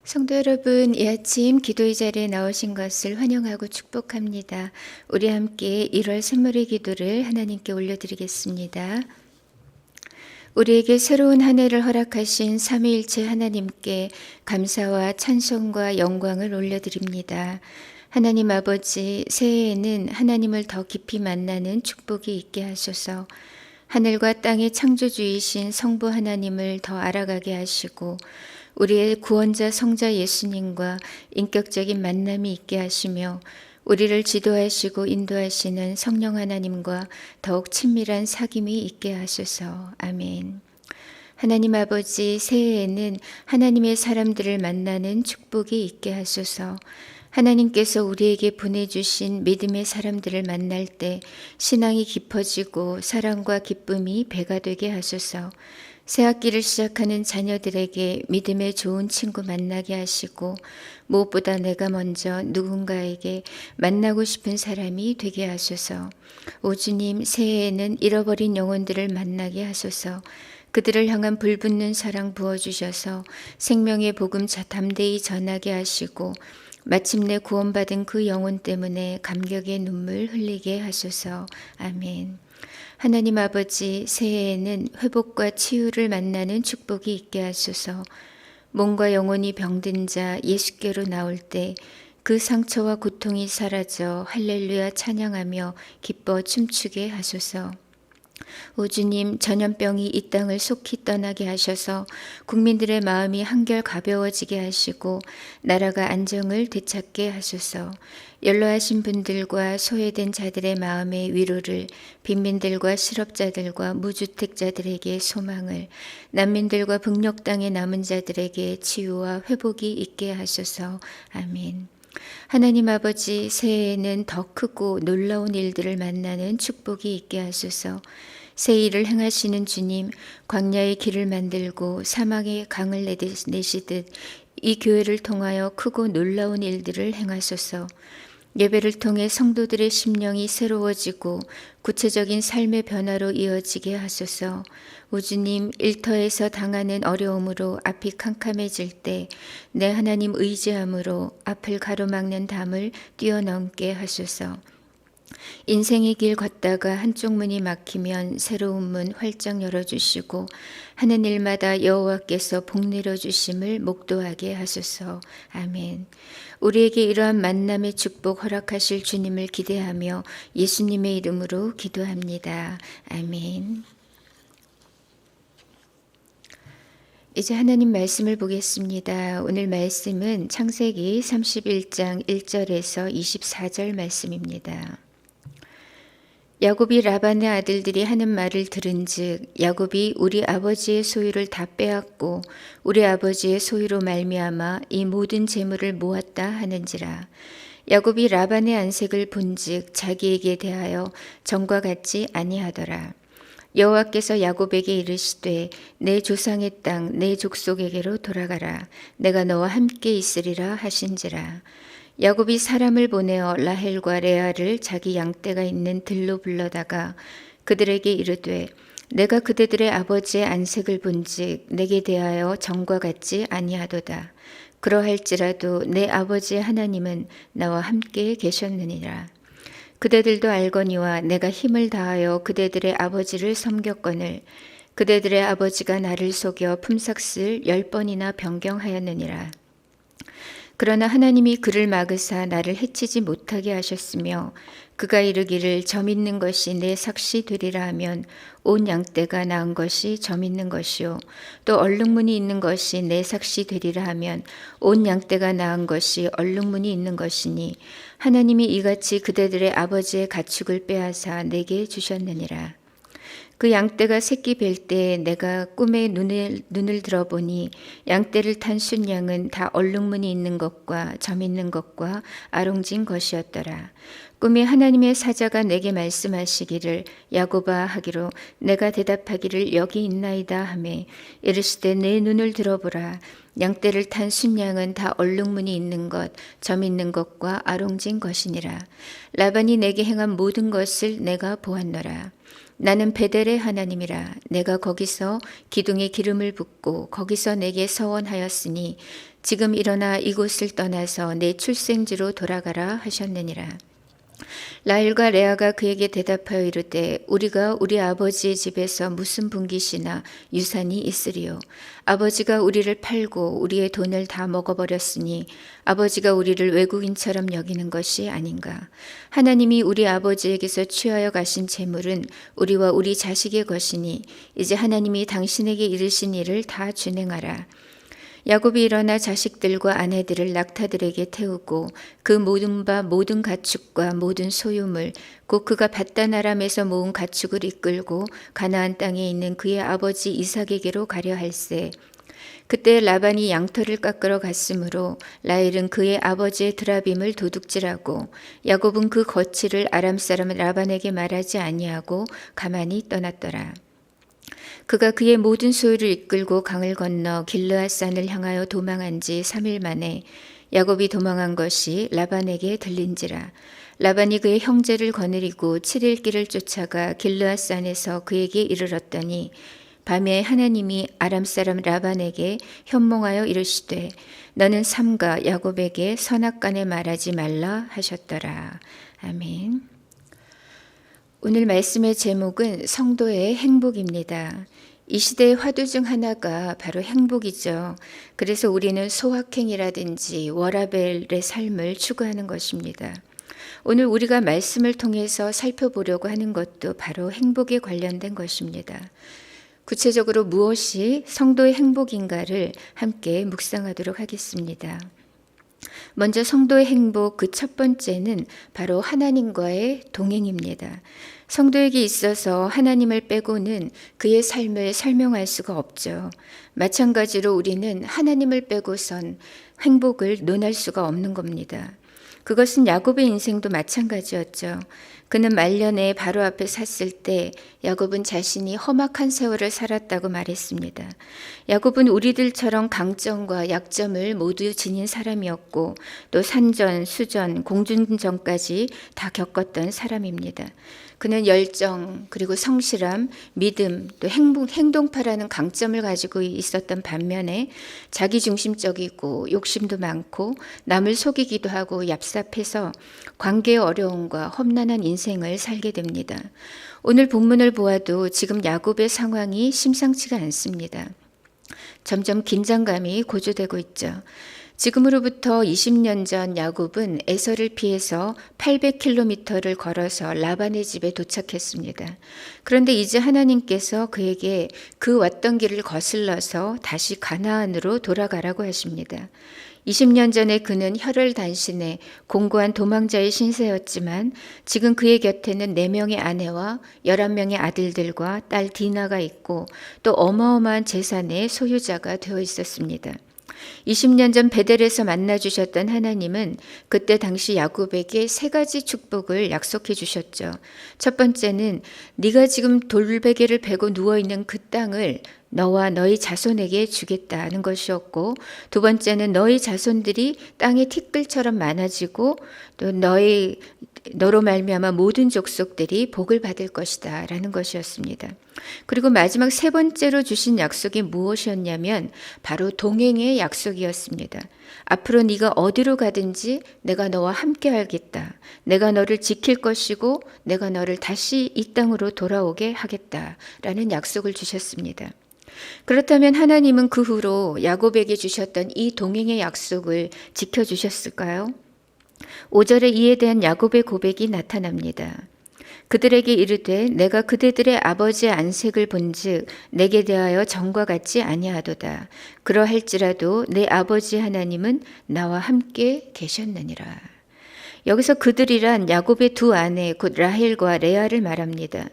성도 여러분, 이 아침 기도의 자리에 나오신 것을 환영하고 축복합니다. 우리 함께 1월 샘물의 기도를 하나님께 올려드리겠습니다. 우리에게 새로운 한 해를 허락하신 삼위일체 하나님께 감사와 찬송과 영광을 올려드립니다. 하나님 아버지, 새해에는 하나님을 더 깊이 만나는 축복이 있게 하소서. 하늘과 땅의 창조주이신 성부 하나님을 더 알아가게 하시고 우리의 구원자 성자 예수님과 인격적인 만남이 있게 하시며 우리를 지도하시고 인도하시는 성령 하나님과 더욱 친밀한 사귐이 있게 하소서. 아멘. 하나님 아버지, 새해에는 하나님의 사람들을 만나는 축복이 있게 하소서. 하나님께서 우리에게 보내주신 믿음의 사람들을 만날 때 신앙이 깊어지고 사랑과 기쁨이 배가 되게 하소서. 새학기를 시작하는 자녀들에게 믿음의 좋은 친구 만나게 하시고 무엇보다 내가 먼저 누군가에게 만나고 싶은 사람이 되게 하소서. 오 주님, 새해에는 잃어버린 영혼들을 만나게 하소서. 그들을 향한 불붙는 사랑 부어주셔서 생명의 복음 담대히 전하게 하시고 마침내 구원받은 그 영혼 때문에 감격의 눈물 흘리게 하소서. 아멘. 하나님 아버지, 새해에는 회복과 치유를 만나는 축복이 있게 하소서. 몸과 영혼이 병든 자 예수께로 나올 때 그 상처와 고통이 사라져 할렐루야 찬양하며 기뻐 춤추게 하소서. 오 주님, 전염병이 이 땅을 속히 떠나게 하셔서 국민들의 마음이 한결 가벼워지게 하시고 나라가 안정을 되찾게 하소서. 연로하신 분들과 소외된 자들의 마음의 위로를, 빈민들과 실업자들과 무주택자들에게 소망을, 난민들과 북녘 땅에 남은 자들에게 치유와 회복이 있게 하소서. 아멘. 하나님 아버지, 새해에는 더 크고 놀라운 일들을 만나는 축복이 있게 하소서. 새 일을 행하시는 주님, 광야의 길을 만들고 사막의 강을 내시듯 이 교회를 통하여 크고 놀라운 일들을 행하소서. 예배를 통해 성도들의 심령이 새로워지고 구체적인 삶의 변화로 이어지게 하소서. 오 주님, 일터에서 당하는 어려움으로 앞이 캄캄해질 때 내 하나님 의지함으로 앞을 가로막는 담을 뛰어넘게 하소서. 인생의 길 걷다가 한쪽 문이 막히면 새로운 문 활짝 열어주시고 하는 일마다 여호와께서 복 내려주심을 목도하게 하소서. 아멘. 우리에게 이러한 만남의 축복 허락하실 주님을 기대하며 예수님의 이름으로 기도합니다. 아멘. 이제 하나님 말씀을 보겠습니다. 오늘 말씀은 창세기 31장 1절에서 24절 말씀입니다. 야곱이 라반의 아들들이 하는 말을 들은즉 야곱이 우리 아버지의 소유를 다 빼앗고 우리 아버지의 소유로 말미암아 이 모든 재물을 모았다 하는지라. 야곱이 라반의 안색을 본즉 자기에게 대하여 전과 같지 아니하더라. 여호와께서 야곱에게 이르시되 내 조상의 땅 내 족속에게로 돌아가라. 내가 너와 함께 있으리라 하신지라. 야곱이 사람을 보내어 라헬과 레아를 자기 양떼가 있는 들로 불러다가 그들에게 이르되 내가 그대들의 아버지의 안색을 본즉 내게 대하여 전과 같지 아니하도다. 그러할지라도 내 아버지의 하나님은 나와 함께 계셨느니라. 그대들도 알거니와 내가 힘을 다하여 그대들의 아버지를 섬겼거늘 그대들의 아버지가 나를 속여 품삯을 10번이나 변경하였느니라. 그러나 하나님이 그를 막으사 나를 해치지 못하게 하셨으며 그가 이르기를 점 있는 것이 내 삭시 되리라 하면 온 양떼가 낳은 것이 점 있는 것이요 또 얼룩무늬 있는 것이 내 삭시 되리라 하면 온 양떼가 낳은 것이 얼룩무늬 있는 것이니 하나님이 이같이 그대들의 아버지의 가축을 빼앗아 내게 주셨느니라. 그 양떼가 새끼 뵐 때 내가 꿈에 눈을 들어보니 양떼를 탄 순양은 다 얼룩무늬 있는 것과 점 있는 것과 아롱진 것이었더라. 꿈에 하나님의 사자가 내게 말씀하시기를 야곱아 하기로 내가 대답하기를 여기 있나이다 하매 이르시되 내 눈을 들어보라. 양떼를 탄 순양은 다 얼룩무늬 있는 것, 점 있는 것과 아롱진 것이니라. 라반이 내게 행한 모든 것을 내가 보았노라. 나는 베델의 하나님이라. 내가 거기서 기둥에 기름을 붓고 거기서 내게 서원하였으니 지금 일어나 이곳을 떠나서 내 출생지로 돌아가라 하셨느니라. 라헬과 레아가 그에게 대답하여 이르되 우리가 우리 아버지의 집에서 무슨 분깃이나 유산이 있으리요. 아버지가 우리를 팔고 우리의 돈을 다 먹어버렸으니 아버지가 우리를 외국인처럼 여기는 것이 아닌가. 하나님이 우리 아버지에게서 취하여 가신 재물은 우리와 우리 자식의 것이니 이제 하나님이 당신에게 이르신 일을 다 준행하라. 야곱이 일어나 자식들과 아내들을 낙타들에게 태우고 그 모든 바 모든 가축과 모든 소유물 곧 그가 밧단 아람에서 모은 가축을 이끌고 가나안 땅에 있는 그의 아버지 이삭에게로 가려 할세. 그때 라반이 양털을 깎으러 갔으므로 라헬은 그의 아버지의 드라빔을 도둑질하고 야곱은 그 거취를 아람 사람 라반에게 말하지 아니하고 가만히 떠났더라. 그가 그의 모든 소유를 이끌고 강을 건너 길르앗산을 향하여 도망한 지 3일 만에 야곱이 도망한 것이 라반에게 들린지라. 라반이 그의 형제를 거느리고 7일 길을 쫓아가 길르앗산에서 그에게 이르렀더니 밤에 하나님이 아람 사람 라반에게 현몽하여 이르시되 너는 삼가 야곱에게 선악간에 말하지 말라 하셨더라. 아멘. 오늘 말씀의 제목은 성도의 행복입니다. 이 시대의 화두 중 하나가 바로 행복이죠. 그래서 우리는 소확행이라든지 워라벨의 삶을 추구하는 것입니다. 오늘 우리가 말씀을 통해서 살펴보려고 하는 것도 바로 행복에 관련된 것입니다. 구체적으로 무엇이 성도의 행복인가를 함께 묵상하도록 하겠습니다. 먼저 성도의 행복 그 첫 번째는 바로 하나님과의 동행입니다. 성도에게 있어서 하나님을 빼고는 그의 삶을 설명할 수가 없죠. 마찬가지로 우리는 하나님을 빼고선 행복을 논할 수가 없는 겁니다. 그것은 야곱의 인생도 마찬가지였죠. 그는 말년에 바로 앞에 섰을 때 야곱은 자신이 험악한 세월을 살았다고 말했습니다. 야곱은 우리들처럼 강점과 약점을 모두 지닌 사람이었고 또 산전, 수전, 공중전까지 다 겪었던 사람입니다. 그는 열정, 그리고 성실함, 믿음, 또 행동파라는 강점을 가지고 있었던 반면에 자기중심적이고 욕심도 많고 남을 속이기도 하고 얍삽해서 관계의 어려움과 험난한 인생을 살게 됩니다. 오늘 본문을 보아도 지금 야곱의 상황이 심상치가 않습니다. 점점 긴장감이 고조되고 있죠. 지금으로부터 20년 전 야곱은 에서를 피해서 800km를 걸어서 라반의 집에 도착했습니다. 그런데 이제 하나님께서 그에게 그 왔던 길을 거슬러서 다시 가나안으로 돌아가라고 하십니다. 20년 전에 그는 혈혈단신의 공고한 도망자의 신세였지만 지금 그의 곁에는 4명의 아내와 11명의 아들들과 딸 디나가 있고 또 어마어마한 재산의 소유자가 되어 있었습니다. 20년 전 베델에서 만나주셨던 하나님은 그때 당시 야곱에게 3가지 축복을 약속해 주셨죠. 첫 번째는 네가 지금 돌베개를 베고 누워있는 그 땅을 너와 너희 자손에게 주겠다는 것이었고, 두 번째는 너희 자손들이 땅의 티끌처럼 많아지고 또 너로 말미암아 모든 족속들이 복을 받을 것이다 라는 것이었습니다. 그리고 마지막 3번째로 주신 약속이 무엇이었냐면 바로 동행의 약속이었습니다. 앞으로 네가 어디로 가든지 내가 너와 함께 하겠다. 내가 너를 지킬 것이고 내가 너를 다시 이 땅으로 돌아오게 하겠다라는 약속을 주셨습니다. 그렇다면 하나님은 그 후로 야곱에게 주셨던 이 동행의 약속을 지켜주셨을까요? 5절에 이에 대한 야곱의 고백이 나타납니다. 그들에게 이르되 내가 그대들의 아버지의 안색을 본즉 내게 대하여 전과 같지 아니하도다. 그러할지라도 내 아버지 하나님은 나와 함께 계셨느니라. 여기서 그들이란 야곱의 2 아내 곧 라헬과 레아를 말합니다.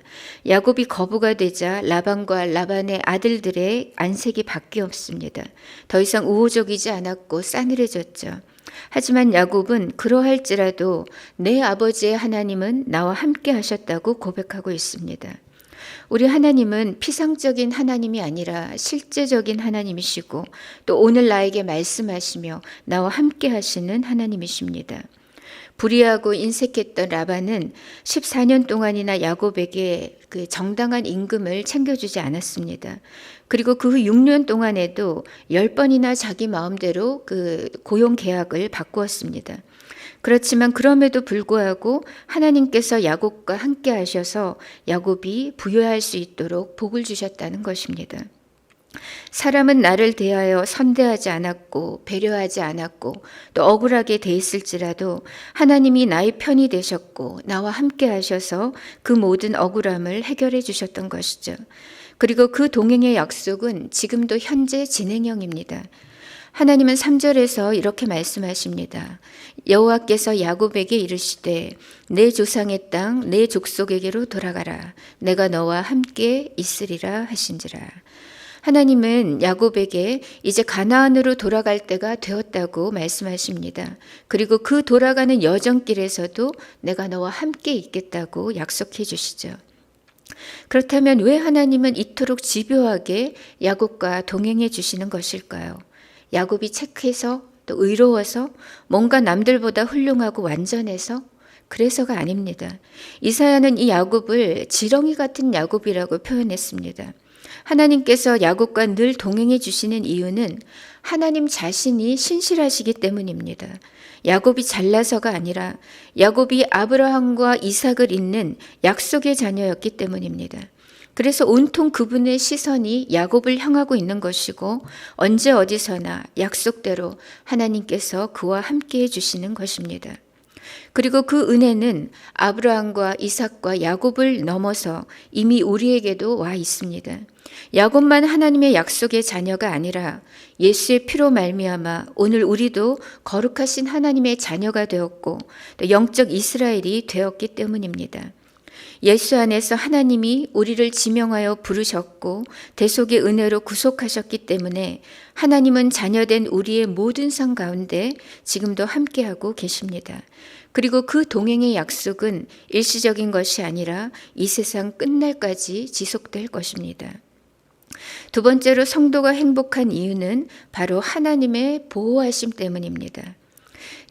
야곱이 거부가 되자 라반과 라반의 아들들의 안색이 바뀌었습니다. 더 이상 우호적이지 않았고 싸늘해졌죠. 하지만 야곱은 그러할지라도 내 아버지의 하나님은 나와 함께 하셨다고 고백하고 있습니다. 우리 하나님은 피상적인 하나님이 아니라 실제적인 하나님이시고 또 오늘 나에게 말씀하시며 나와 함께 하시는 하나님이십니다. 불의하고 인색했던 라반은 14년 동안이나 야곱에게 그 정당한 임금을 챙겨주지 않았습니다. 그리고 그 후 6년 동안에도 10번이나 자기 마음대로 그 고용 계약을 바꾸었습니다. 그렇지만 그럼에도 불구하고 하나님께서 야곱과 함께 하셔서 야곱이 부유할 수 있도록 복을 주셨다는 것입니다. 사람은 나를 대하여 선대하지 않았고 배려하지 않았고 또 억울하게 대했을지라도 하나님이 나의 편이 되셨고 나와 함께 하셔서 그 모든 억울함을 해결해 주셨던 것이죠. 그리고 그 동행의 약속은 지금도 현재 진행형입니다. 하나님은 3절에서 이렇게 말씀하십니다. 여호와께서 야곱에게 이르시되 내 조상의 땅 내 족속에게로 돌아가라. 내가 너와 함께 있으리라 하신지라. 하나님은 야곱에게 이제 가나안으로 돌아갈 때가 되었다고 말씀하십니다. 그리고 그 돌아가는 여정길에서도 내가 너와 함께 있겠다고 약속해 주시죠. 그렇다면 왜 하나님은 이토록 집요하게 야곱과 동행해 주시는 것일까요? 야곱이 착해서 또 의로워서 뭔가 남들보다 훌륭하고 완전해서 그래서가 아닙니다. 이사야는 이 야곱을 지렁이 같은 야곱이라고 표현했습니다. 하나님께서 야곱과 늘 동행해 주시는 이유는 하나님 자신이 신실하시기 때문입니다. 야곱이 잘나서가 아니라 야곱이 아브라함과 이삭을 잇는 약속의 자녀였기 때문입니다. 그래서 온통 그분의 시선이 야곱을 향하고 있는 것이고 언제 어디서나 약속대로 하나님께서 그와 함께 해주시는 것입니다. 그리고 그 은혜는 아브라함과 이삭과 야곱을 넘어서 이미 우리에게도 와 있습니다. 야곱만 하나님의 약속의 자녀가 아니라 예수의 피로 말미암아 오늘 우리도 거룩하신 하나님의 자녀가 되었고 또 영적 이스라엘이 되었기 때문입니다. 예수 안에서 하나님이 우리를 지명하여 부르셨고 대속의 은혜로 구속하셨기 때문에 하나님은 자녀된 우리의 모든 성 가운데 지금도 함께하고 계십니다. 그리고 그 동행의 약속은 일시적인 것이 아니라 이 세상 끝날까지 지속될 것입니다. 두 번째로 성도가 행복한 이유는 바로 하나님의 보호하심 때문입니다.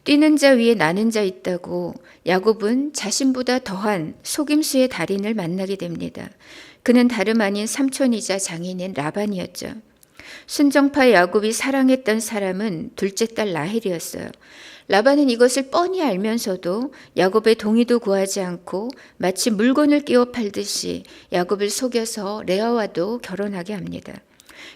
뛰는 자 위에 나는 자 있다고 야곱은 자신보다 더한 속임수의 달인을 만나게 됩니다. 그는 다름 아닌 삼촌이자 장인인 라반이었죠. 순정파 야곱이 사랑했던 사람은 둘째 딸 라헬이었어요. 라반은 이것을 뻔히 알면서도 야곱의 동의도 구하지 않고 마치 물건을 끼워 팔듯이 야곱을 속여서 레아와도 결혼하게 합니다.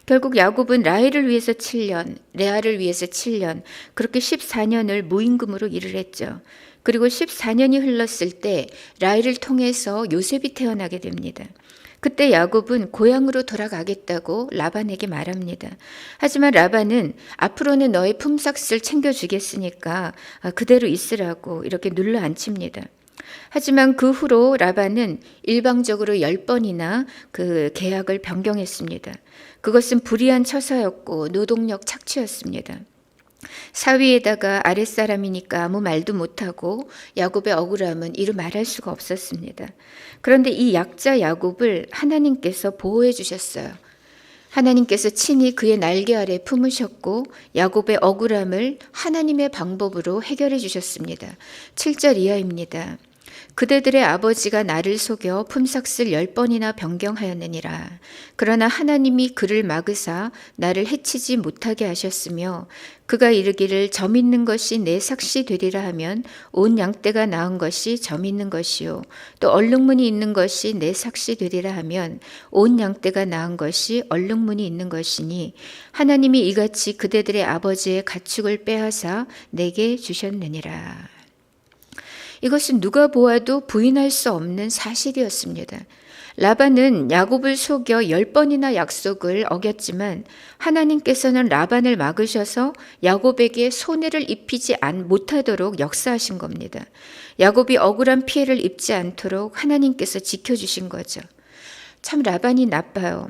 결국 야곱은 라헬을 위해서 7년, 레아를 위해서 7년, 그렇게 14년을 무임금으로 일을 했죠. 그리고 14년이 흘렀을 때 라헬을 통해서 요셉이 태어나게 됩니다. 그때 야곱은 고향으로 돌아가겠다고 라반에게 말합니다. 하지만 라반은 앞으로는 너의 품삯을 챙겨주겠으니까 그대로 있으라고 이렇게 눌러 앉힙니다. 하지만 그 후로 라반은 일방적으로 10번이나 그 계약을 변경했습니다. 그것은 불의한 처사였고 노동력 착취였습니다. 사위에다가 아랫사람이니까 아무 말도 못하고 야곱의 억울함은 이루 말할 수가 없었습니다. 그런데 이 약자 야곱을 하나님께서 보호해 주셨어요. 하나님께서 친히 그의 날개 아래 품으셨고 야곱의 억울함을 하나님의 방법으로 해결해 주셨습니다. 7절 이하입니다. 그대들의 아버지가 나를 속여 품삯을 10번이나 변경하였느니라. 그러나 하나님이 그를 막으사 나를 해치지 못하게 하셨으며 그가 이르기를 점 있는 것이 내 삭시 되리라 하면 온 양떼가 낳은 것이 점 있는 것이요 또 얼룩무늬 있는 것이 내 삭시 되리라 하면 온 양떼가 낳은 것이 얼룩무늬 있는 것이니 하나님이 이같이 그대들의 아버지의 가축을 빼앗아 내게 주셨느니라. 이것은 누가 보아도 부인할 수 없는 사실이었습니다. 라반은 야곱을 속여 10번이나 약속을 어겼지만 하나님께서는 라반을 막으셔서 야곱에게 손해를 입히지 못하도록 역사하신 겁니다. 야곱이 억울한 피해를 입지 않도록 하나님께서 지켜주신 거죠. 참 라반이 나빠요.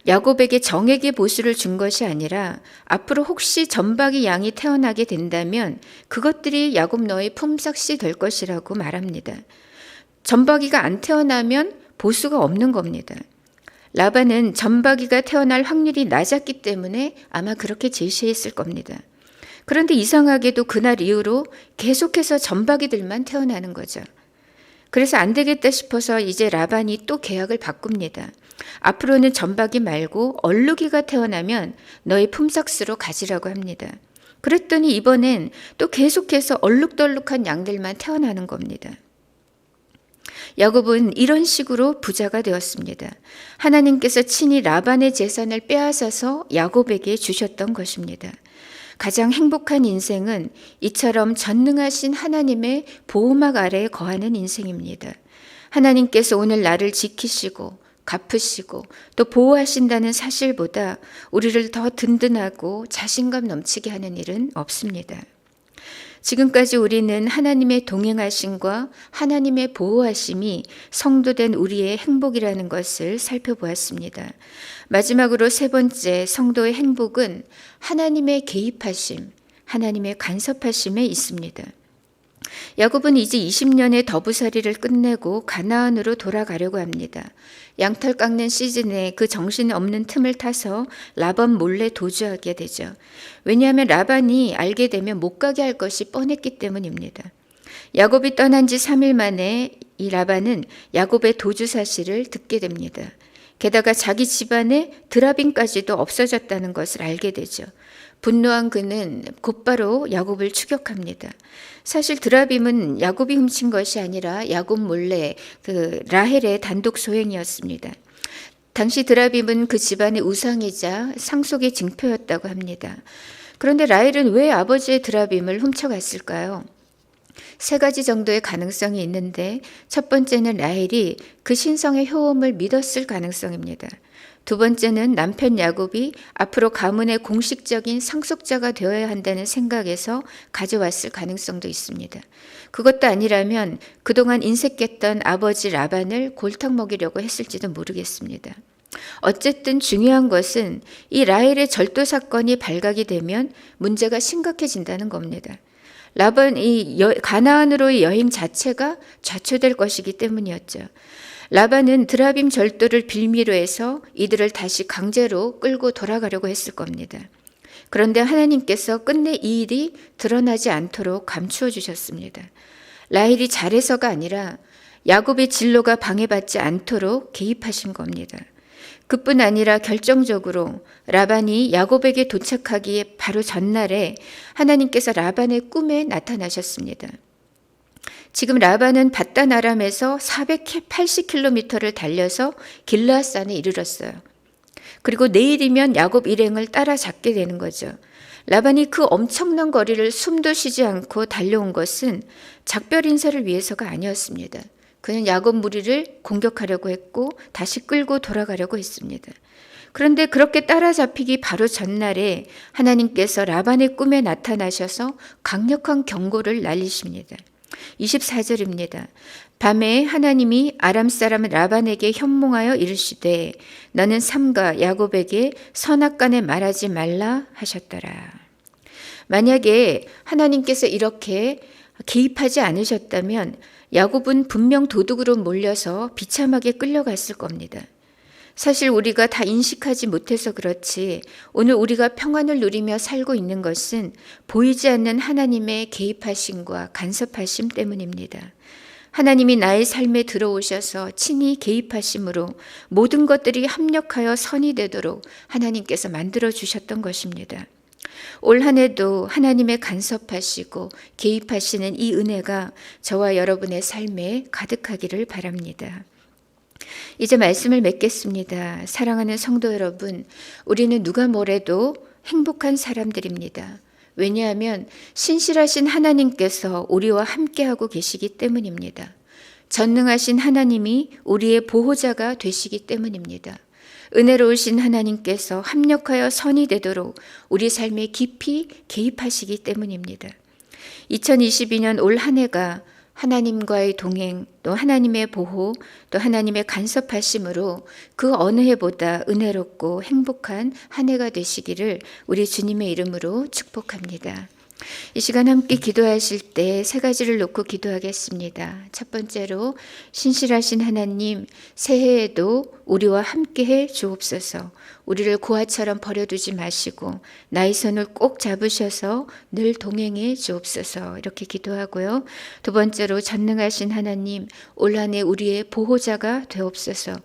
야곱에게 정액의 보수를 준 것이 아니라 앞으로 혹시 전박이 양이 태어나게 된다면 그것들이 야곱 너의 품삯이 될 것이라고 말합니다. 전박이가 안 태어나면 보수가 없는 겁니다. 라반은 전박이가 태어날 확률이 낮았기 때문에 아마 그렇게 제시했을 겁니다. 그런데 이상하게도 그날 이후로 계속해서 점박이들만 태어나는 거죠. 그래서 안 되겠다 싶어서 이제 라반이 또 계약을 바꿉니다. 앞으로는 점박이 말고 얼룩이가 태어나면 너희 품삯으로 가지라고 합니다. 그랬더니 이번엔 또 계속해서 얼룩덜룩한 양들만 태어나는 겁니다. 야곱은 이런 식으로 부자가 되었습니다. 하나님께서 친히 라반의 재산을 빼앗아서 야곱에게 주셨던 것입니다. 가장 행복한 인생은 이처럼 전능하신 하나님의 보호막 아래에 거하는 인생입니다. 하나님께서 오늘 나를 지키시고 갚으시고 또 보호하신다는 사실보다 우리를 더 든든하고 자신감 넘치게 하는 일은 없습니다. 지금까지 우리는 하나님의 동행하심과 하나님의 보호하심이 성도된 우리의 행복이라는 것을 살펴보았습니다. 마지막으로 세 번째 성도의 행복은 하나님의 개입하심, 하나님의 간섭하심에 있습니다. 야곱은 이제 20년의 더부살이를 끝내고 가나안으로 돌아가려고 합니다. 양털 깎는 시즌에 그 정신없는 틈을 타서 라반 몰래 도주하게 되죠. 왜냐하면 라반이 알게 되면 못 가게 할 것이 뻔했기 때문입니다. 야곱이 떠난 지 3일 만에 이 라반은 야곱의 도주 사실을 듣게 됩니다. 게다가 자기 집안에 드라빈까지도 없어졌다는 것을 알게 되죠. 분노한 그는 곧바로 야곱을 추격합니다. 사실 드라빔은 야곱이 훔친 것이 아니라 야곱 몰래 그 라헬의 단독 소행이었습니다. 당시 드라빔은 그 집안의 우상이자 상속의 징표였다고 합니다. 그런데 라헬은 왜 아버지의 드라빔을 훔쳐갔을까요? 세 가지 정도의 가능성이 있는데 첫 번째는 라헬이 그 신성의 효험을 믿었을 가능성입니다. 두 번째는 남편 야곱이 앞으로 가문의 공식적인 상속자가 되어야 한다는 생각에서 가져왔을 가능성도 있습니다. 그것도 아니라면 그동안 인색했던 아버지 라반을 골탕 먹이려고 했을지도 모르겠습니다. 어쨌든 중요한 것은 이 라헬의 절도 사건이 발각이 되면 문제가 심각해진다는 겁니다. 라반이 가나안으로의 여행 자체가 좌초될 것이기 때문이었죠. 라반은 드라빔 절도를 빌미로 해서 이들을 다시 강제로 끌고 돌아가려고 했을 겁니다. 그런데 하나님께서 끝내 이 일이 드러나지 않도록 감추어 주셨습니다. 라헬이 잘해서가 아니라 야곱의 진로가 방해받지 않도록 개입하신 겁니다. 그뿐 아니라 결정적으로 라반이 야곱에게 도착하기에 바로 전날에 하나님께서 라반의 꿈에 나타나셨습니다. 지금 라반은 바단 아람에서 480km를 달려서 길르앗산에 이르렀어요. 그리고 내일이면 야곱 일행을 따라잡게 되는 거죠. 라반이 그 엄청난 거리를 숨도 쉬지 않고 달려온 것은 작별 인사를 위해서가 아니었습니다. 그는 야곱 무리를 공격하려고 했고 다시 끌고 돌아가려고 했습니다. 그런데 그렇게 따라잡히기 바로 전날에 하나님께서 라반의 꿈에 나타나셔서 강력한 경고를 날리십니다. 24절입니다. 밤에 하나님이 아람 사람 라반에게 현몽하여 이르시되 너는 삼가 야곱에게 선악간에 말하지 말라 하셨더라. 만약에 하나님께서 이렇게 개입하지 않으셨다면 야곱은 분명 도둑으로 몰려서 비참하게 끌려갔을 겁니다. 사실 우리가 다 인식하지 못해서 그렇지 오늘 우리가 평안을 누리며 살고 있는 것은 보이지 않는 하나님의 개입하심과 간섭하심 때문입니다. 하나님이 나의 삶에 들어오셔서 친히 개입하심으로 모든 것들이 합력하여 선이 되도록 하나님께서 만들어 주셨던 것입니다. 올 한 해도 하나님의 간섭하시고 개입하시는 이 은혜가 저와 여러분의 삶에 가득하기를 바랍니다. 이제 말씀을 맺겠습니다. 사랑하는 성도 여러분, 우리는 누가 뭐래도 행복한 사람들입니다. 왜냐하면 신실하신 하나님께서 우리와 함께하고 계시기 때문입니다. 전능하신 하나님이 우리의 보호자가 되시기 때문입니다. 은혜로우신 하나님께서 합력하여 선이 되도록 우리 삶에 깊이 개입하시기 때문입니다. 2022년 올 한 해가 하나님과의 동행, 또 하나님의 보호, 또 하나님의 간섭하심으로 그 어느 해보다 은혜롭고 행복한 한 해가 되시기를 우리 주님의 이름으로 축복합니다. 이 시간 함께 기도하실 때 세 가지를 놓고 기도하겠습니다. 첫 번째로 신실하신 하나님, 새해에도 우리와 함께해 주옵소서. 우리를 고아처럼 버려두지 마시고 나의 손을 꼭 잡으셔서 늘 동행해 주옵소서 이렇게 기도하고요. 두 번째로 전능하신 하나님, 올 한 해 우리의 보호자가 되옵소서.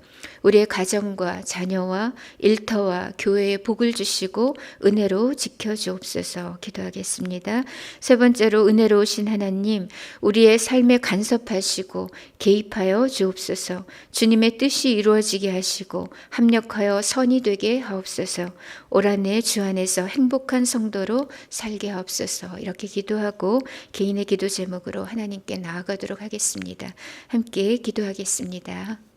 우리의 가정과 자녀와 일터와 교회에 복을 주시고 은혜로 지켜주옵소서 기도하겠습니다. 세 번째로 은혜로우신 하나님, 우리의 삶에 간섭하시고 개입하여 주옵소서. 주님의 뜻이 이루어지게 하시고 합력하여 선이 되게 하옵소서. 올 한 해 주 안에서 행복한 성도로 살게 하옵소서 이렇게 기도하고 개인의 기도 제목으로 하나님께 나아가도록 하겠습니다. 함께 기도하겠습니다.